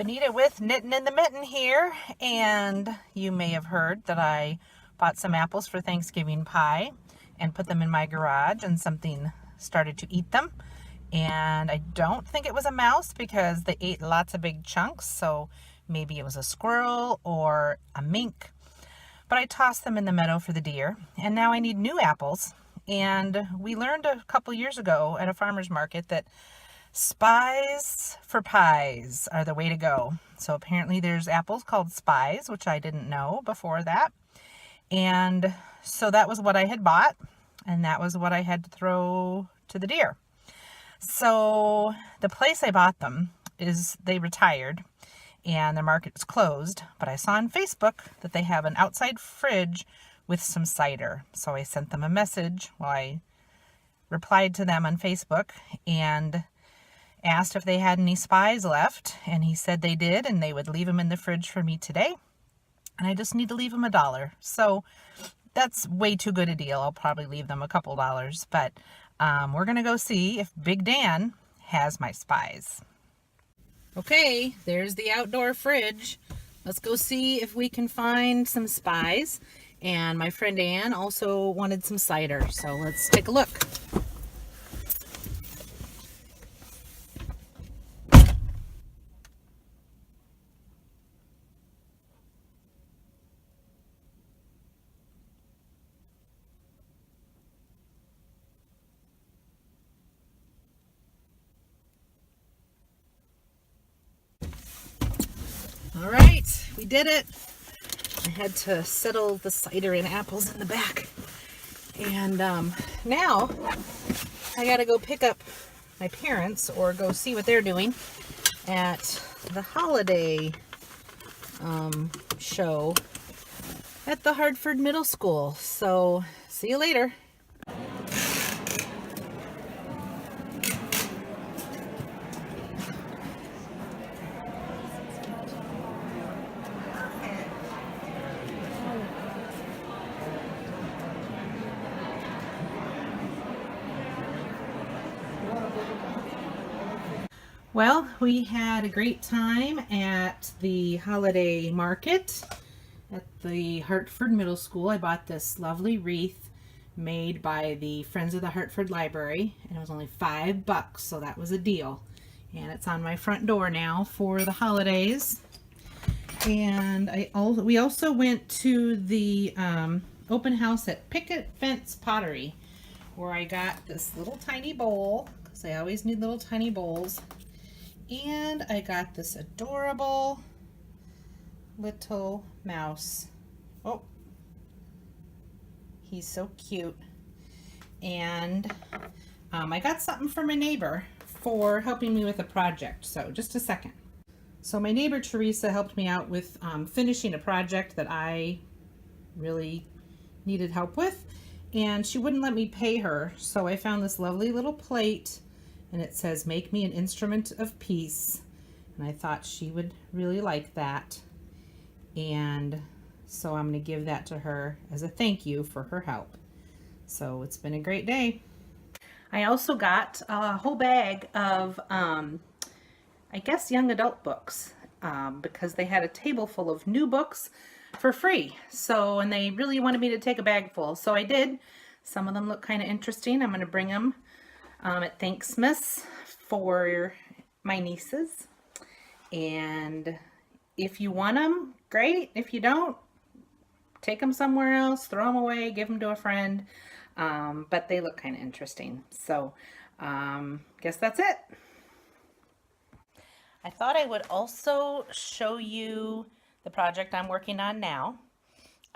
Benita with Knitting in the Mitten here, and you may have heard that I bought some apples for Thanksgiving pie and put them in my garage, and something started to eat them. And I don't think it was a mouse because they ate lots of big chunks, so maybe it was a squirrel or a mink. But I tossed them in the meadow for the deer, and now I need new apples. And we learned a couple years ago at a farmer's market that spies for pies are the way to go. So apparently there's apples called spies, which I didn't know before that. And so that was what I had bought, and that was what I had to throw to the deer. So the place I bought them they retired and their market is closed, but I saw on Facebook that they have an outside fridge with some cider. So I sent them a message. Well, I replied to them on Facebook and asked if they had any spies left, and he said they did, and they would leave them in the fridge for me today, and I just need to leave them $1. So that's way too good a deal. I'll probably leave them a couple dollars, but we're gonna go see if Big Dan has my spies. Okay, there's the outdoor fridge. Let's go see if we can find some spies. And my friend Ann also wanted some cider, so let's take a look. All right, we did it. I had to settle the cider and apples in the back. And now I gotta go pick up my parents or go see what they're doing at the holiday show at the Hartford Middle School. So see you later. Well, we had a great time at the holiday market at the Hartford Middle School. I bought this lovely wreath made by the Friends of the Hartford Library, and it was only $5, so that was a deal. And it's on my front door now for the holidays. And we also went to the open house at Picket Fence Pottery, where I got this little tiny bowl, because I always need little tiny bowls. And I got this adorable little mouse. Oh, he's so cute. And I got something from a neighbor for helping me with a project. So just a second. So my neighbor Teresa helped me out with finishing a project that I really needed help with. And she wouldn't let me pay her. So I found this lovely little plate, and it says, "Make me an instrument of peace." And I thought she would really like that. And so I'm going to give that to her as a thank you for her help. So it's been a great day. I also got a whole bag of, I guess, young adult books, because they had a table full of new books for free. So, and they really wanted me to take a bag full. So I did. Some of them look kind of interesting. I'm going to bring them at Thanksmas for my nieces. And if you want them, great. If you don't, take them somewhere else, throw them away, give them to a friend. But they look kind of interesting. So guess that's it. I thought I would also show you the project I'm working on now.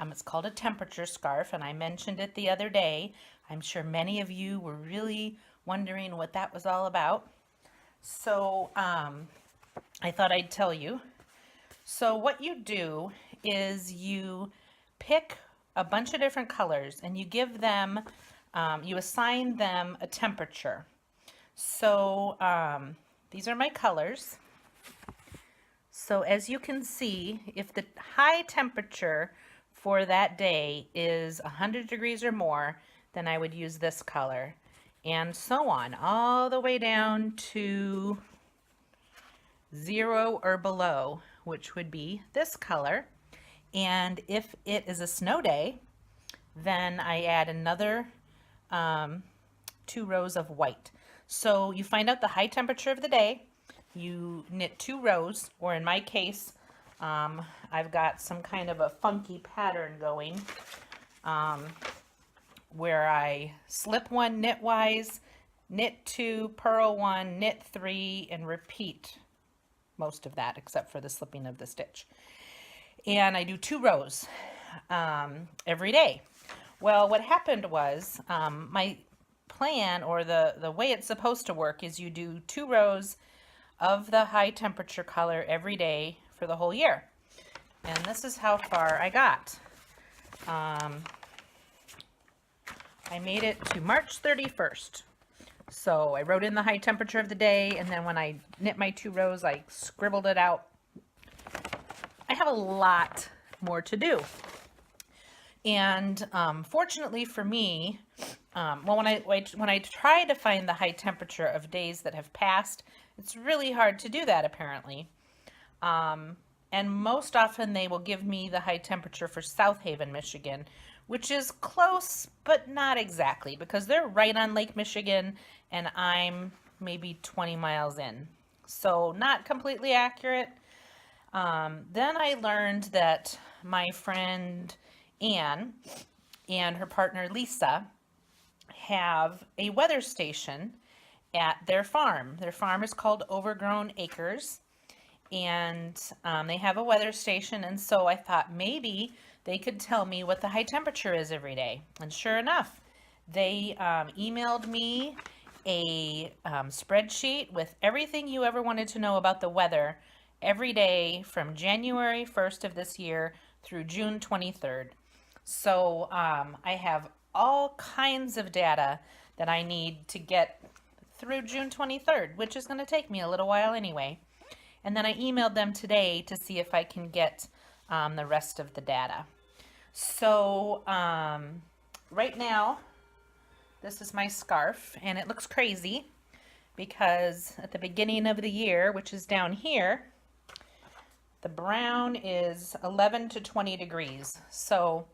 It's called a temperature scarf, and I mentioned it the other day. I'm sure many of you were really wondering what that was all about. So I thought I'd tell you. So what you do is you pick a bunch of different colors and you give them, you assign them a temperature. So these are my colors. So as you can see, if the high temperature for that day is 100 degrees or more, then I would use this color, and so on, all the way down to 0 or below, which would be this color. And if it is a snow day, then I add another 2 rows of white. So you find out the high temperature of the day, you knit 2 rows, or in my case, I've got some kind of a funky pattern going where I slip 1 knitwise, knit 2, purl 1, knit 3, and repeat most of that except for the slipping of the stitch. And I do 2 rows every day. Well, what happened was my plan, or the way it's supposed to work, is you do 2 rows of the high temperature color every day for the whole year. And this is how far I got. I made it to March 31st. So I wrote in the high temperature of the day, and then when I knit my 2 rows, I scribbled it out. I have a lot more to do. And fortunately for me, well, when I try to find the high temperature of days that have passed, it's really hard to do that apparently. And most often they will give me the high temperature for South Haven, Michigan, which is close, but not exactly, because they're right on Lake Michigan and I'm maybe 20 miles in. So not completely accurate. Then I learned that my friend Anne and her partner Lisa have a weather station at their farm. Their farm is called Overgrown Acres, and they have a weather station, and so I thought maybe they could tell me what the high temperature is every day. And sure enough, they emailed me a spreadsheet with everything you ever wanted to know about the weather every day from January 1st of this year through June 23rd. So I have all kinds of data that I need to get through June 23rd, which is going to take me a little while anyway. And then I emailed them today to see if I can get the rest of the data. So right now, this is my scarf, and it looks crazy because at the beginning of the year, which is down here, the brown is 11 to 20 degrees. So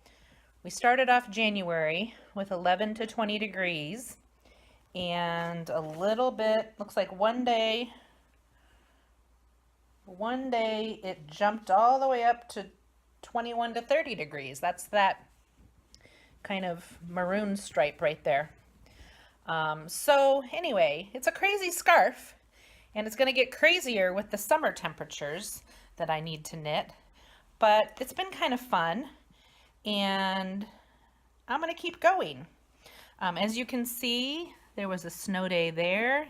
we started off January with 11 to 20 degrees, and a little bit, looks like one day it jumped all the way up to 21 to 30 degrees. That's that kind of maroon stripe right there. So anyway, it's a crazy scarf, and it's going to get crazier with the summer temperatures that I need to knit, but it's been kind of fun, and I'm going to keep going. As you can see, there was a snow day there.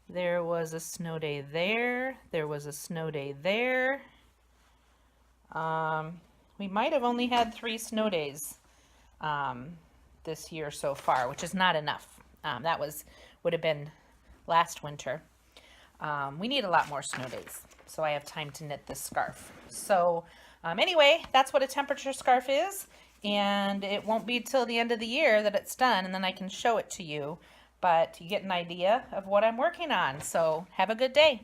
There was a snow day there. There was a snow day there. We might have only had 3 snow days this year so far, which is not enough. That would have been last winter. We need a lot more snow days, so I have time to knit this scarf. So anyway, that's what a temperature scarf is, and it won't be till the end of the year that it's done, and then I can show it to you. But you get an idea of what I'm working on. So have a good day.